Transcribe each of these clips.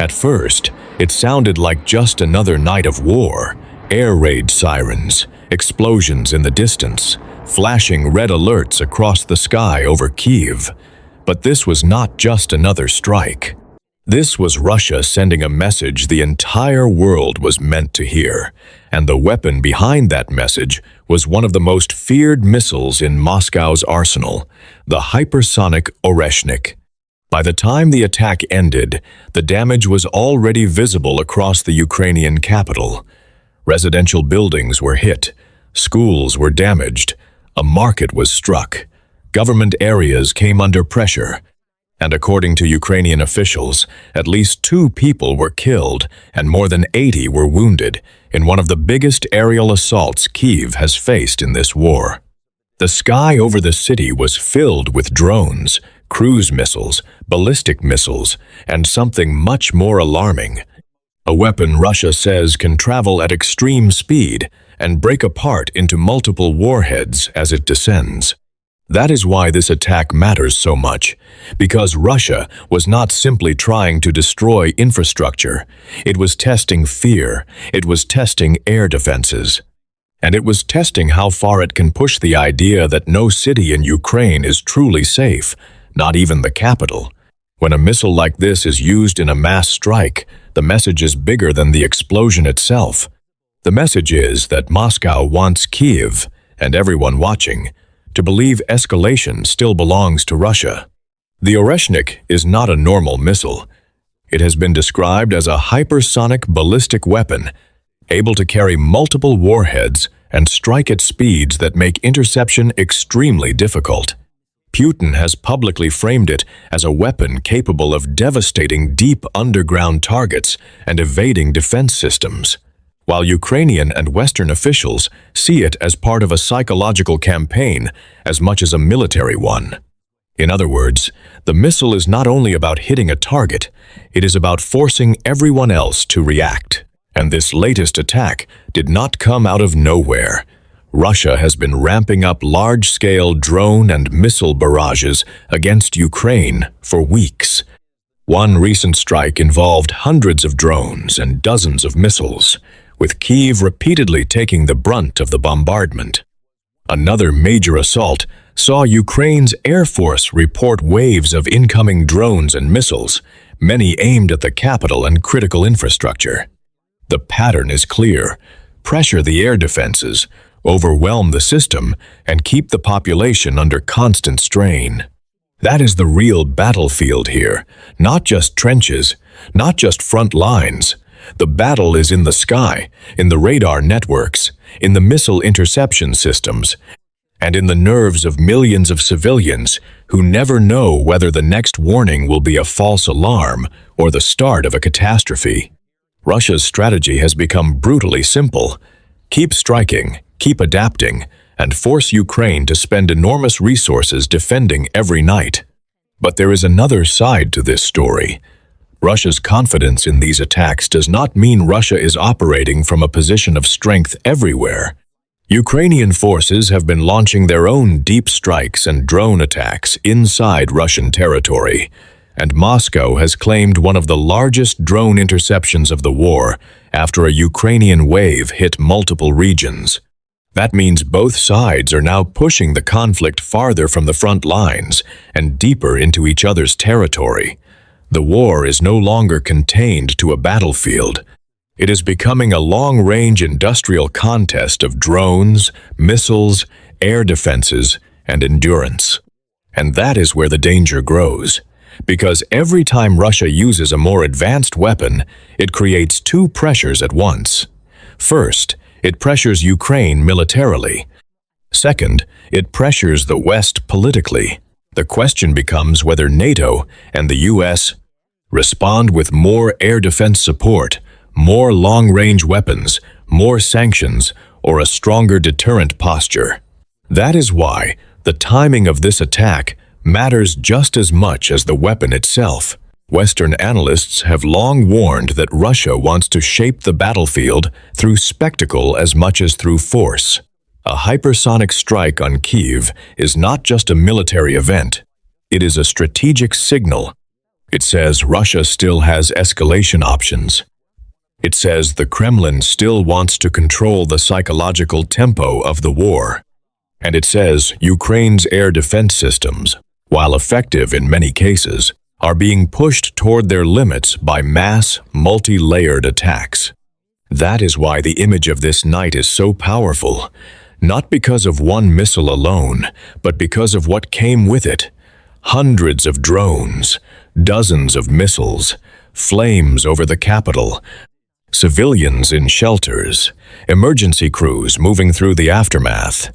At first, it sounded like just another night of war, air raid sirens, explosions in the distance, flashing red alerts across the sky over Kyiv. But this was not just another strike. This was Russia sending a message the entire world was meant to hear, and the weapon behind that message was one of the most feared missiles in Moscow's arsenal, the hypersonic Oreshnik. By the time the attack ended, the damage was already visible across the Ukrainian capital. Residential buildings were hit, schools were damaged, a market was struck, government areas came under pressure, and according to Ukrainian officials, at least 2 people were killed and more than 80 were wounded in one of the biggest aerial assaults Kyiv has faced in this war. The sky over the city was filled with drones, cruise missiles, ballistic missiles, and something much more alarming. A weapon Russia says can travel at extreme speed and break apart into multiple warheads as it descends. That is why this attack matters so much, because Russia was not simply trying to destroy infrastructure. It was testing fear, it was testing air defenses. And it was testing how far it can push the idea that no city in Ukraine is truly safe, not even the capital. When a missile like this is used in a mass strike, the message is bigger than the explosion itself. The message is that Moscow wants Kyiv, and everyone watching, to believe escalation still belongs to Russia. The Oreshnik is not a normal missile. It has been described as a hypersonic ballistic weapon, able to carry multiple warheads and strike at speeds that make interception extremely difficult. Putin has publicly framed it as a weapon capable of devastating deep underground targets and evading defense systems, while Ukrainian and Western officials see it as part of a psychological campaign as much as a military one. In other words, the missile is not only about hitting a target, it is about forcing everyone else to react. And this latest attack did not come out of nowhere. Russia has been ramping up large-scale drone and missile barrages against Ukraine for weeks. One recent strike involved hundreds of drones and dozens of missiles, with Kyiv repeatedly taking the brunt of the bombardment. Another major assault saw Ukraine's Air Force report waves of incoming drones and missiles, many aimed at the capital and critical infrastructure. The pattern is clear: pressure the air defenses, overwhelm the system, and keep the population under constant strain. That is the real battlefield here, not just trenches, not just front lines. The battle is in the sky, in the radar networks, in the missile interception systems, and in the nerves of millions of civilians who never know whether the next warning will be a false alarm or the start of a catastrophe. Russia's strategy has become brutally simple: keep striking, keep adapting, and force Ukraine to spend enormous resources defending every night. But there is another side to this story. Russia's confidence in these attacks does not mean Russia is operating from a position of strength everywhere. Ukrainian forces have been launching their own deep strikes and drone attacks inside Russian territory, and Moscow has claimed one of the largest drone interceptions of the war after a Ukrainian wave hit multiple regions. That means both sides are now pushing the conflict farther from the front lines and deeper into each other's territory. The war is no longer contained to a battlefield. It is becoming a long-range industrial contest of drones, missiles, air defenses, and endurance. And that is where the danger grows, because every time Russia uses a more advanced weapon, it creates 2 pressures at once. First, it pressures Ukraine militarily. Second, it pressures the West politically. The question becomes whether NATO and the US respond with more air defense support, more long-range weapons, more sanctions, or a stronger deterrent posture. That is why the timing of this attack matters just as much as the weapon itself. Western analysts have long warned that Russia wants to shape the battlefield through spectacle as much as through force. A hypersonic strike on Kyiv is not just a military event. It is a strategic signal. It says Russia still has escalation options. It says the Kremlin still wants to control the psychological tempo of the war. And it says Ukraine's air defense systems, while effective in many cases, are being pushed toward their limits by mass, multi-layered attacks. That is why the image of this night is so powerful, not because of one missile alone, but because of what came with it. Hundreds of drones, dozens of missiles, flames over the capital, civilians in shelters, emergency crews moving through the aftermath.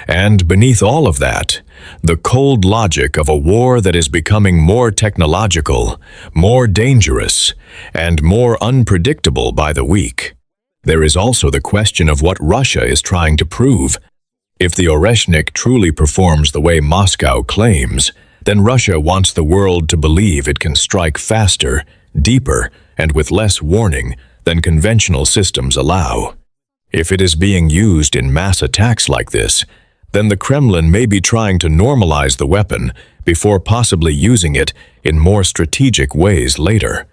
And beneath all of that, the cold logic of a war that is becoming more technological, more dangerous, and more unpredictable by the week. There is also the question of what Russia is trying to prove. If the Oreshnik truly performs the way Moscow claims, then Russia wants the world to believe it can strike faster, deeper, and with less warning than conventional systems allow. If it is being used in mass attacks like this, then the Kremlin may be trying to normalize the weapon before possibly using it in more strategic ways later.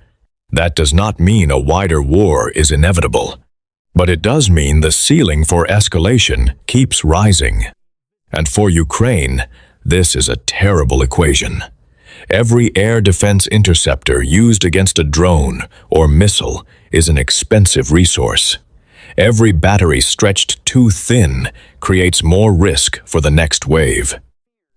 That does not mean a wider war is inevitable, but it does mean the ceiling for escalation keeps rising. And for Ukraine, this is a terrible equation. Every air defense interceptor used against a drone or missile is an expensive resource. Every battery stretched too thin creates more risk for the next wave.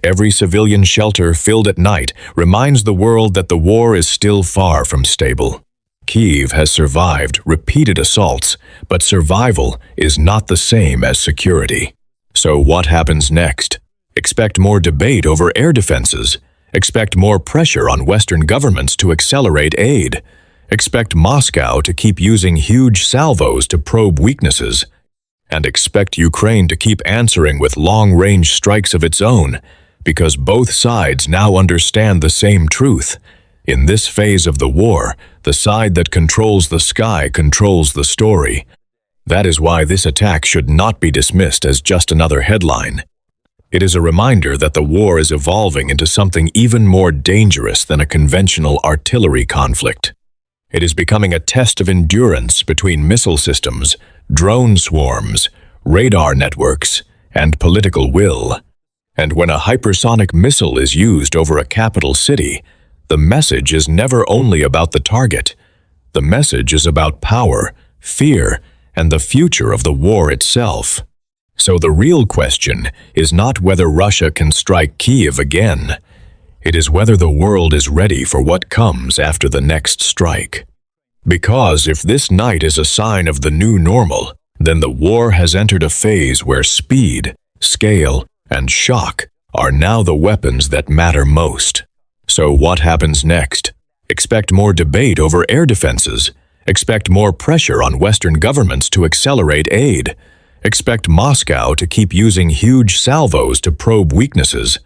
Every civilian shelter filled at night reminds the world that the war is still far from stable. Kyiv has survived repeated assaults, but survival is not the same as security. So what happens next? Expect more debate over air defenses. Expect more pressure on Western governments to accelerate aid. Expect Moscow to keep using huge salvos to probe weaknesses. And expect Ukraine to keep answering with long-range strikes of its own, because both sides now understand the same truth. In this phase of the war, the side that controls the sky controls the story. That is why this attack should not be dismissed as just another headline. It is a reminder that the war is evolving into something even more dangerous than a conventional artillery conflict. It is becoming a test of endurance between missile systems, drone swarms, radar networks, and political will. And when a hypersonic missile is used over a capital city, the message is never only about the target. The message is about power, fear, and the future of the war itself. So the real question is not whether Russia can strike Kyiv again. It is whether the world is ready for what comes after the next strike. Because if this night is a sign of the new normal, then the war has entered a phase where speed, scale, and shock are now the weapons that matter most. So what happens next? Expect more debate over air defenses. Expect more pressure on Western governments to accelerate aid. Expect Moscow to keep using huge salvos to probe weaknesses.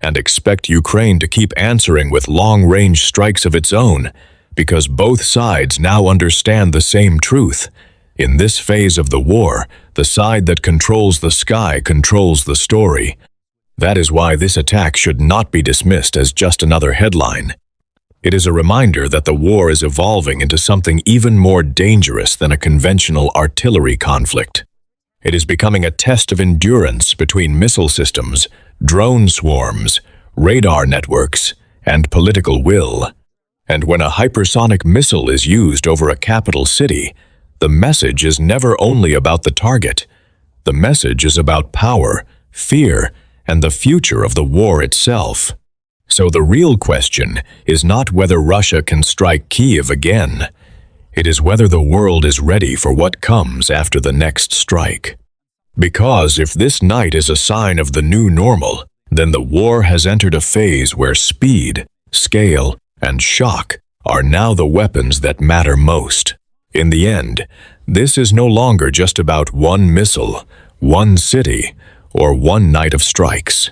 And expect Ukraine to keep answering with long-range strikes of its own, because both sides now understand the same truth. In this phase of the war, the side that controls the sky controls the story. That is why this attack should not be dismissed as just another headline. It is a reminder that the war is evolving into something even more dangerous than a conventional artillery conflict. It is becoming a test of endurance between missile systems, drone swarms, radar networks, and political will. And when a hypersonic missile is used over a capital city, the message is never only about the target. The message is about power, fear, and the future of the war itself. So the real question is not whether Russia can strike Kyiv again. It is whether the world is ready for what comes after the next strike. Because if this night is a sign of the new normal, then the war has entered a phase where speed, scale, and shock are now the weapons that matter most. In the end, this is no longer just about one missile, one city, or one night of strikes.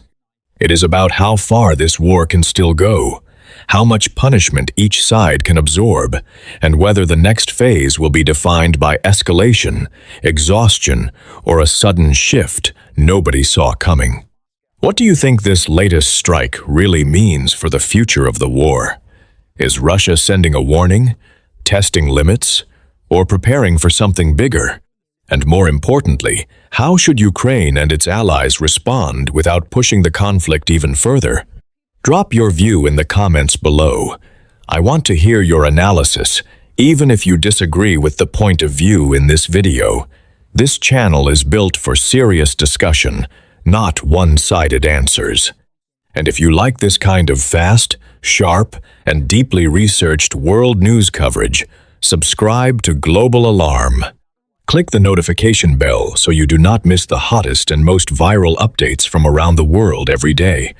It is about how far this war can still go, how much punishment each side can absorb, and whether the next phase will be defined by escalation, exhaustion, or a sudden shift nobody saw coming. What do you think this latest strike really means for the future of the war? Is Russia sending a warning, testing limits, or preparing for something bigger? And more importantly, how should Ukraine and its allies respond without pushing the conflict even further? Drop your view in the comments below. I want to hear your analysis, even if you disagree with the point of view in this video. This channel is built for serious discussion, not one-sided answers. And if you like this kind of fast, sharp, and deeply researched world news coverage, subscribe to Global Alarm. Click the notification bell so you do not miss the hottest and most viral updates from around the world every day.